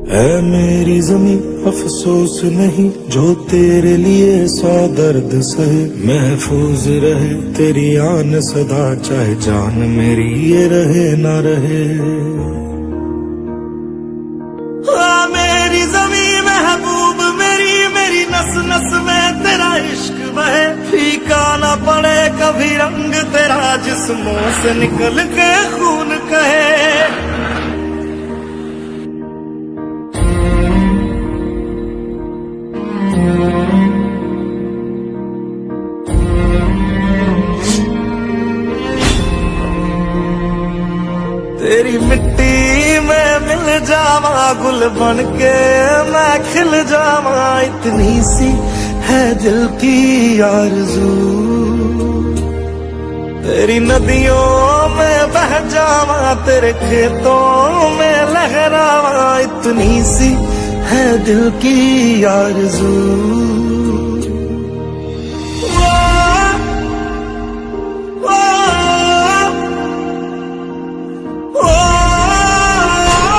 है मेरी जमी अफसोस नहीं जो तेरे लिए 100 दर्द सहे। महफूज रहे तेरी आन सदा चाहे जान मेरी ये रहे ना रहे। मेरी जमी महबूब मेरी मेरी नस नस में तेरा इश्क बहे। फीका ना पड़े कभी रंग तेरा जिस्मों से निकल के खून कहे। तेरी मिट्टी में मिल जावा गुल बन के मैं खिल जावा। इतनी सी है दिल की आरज़ू। तेरी नदियों में बह जावा तेरे खेतों में लहरावा। इतनी सी है दिल की आरज़ू।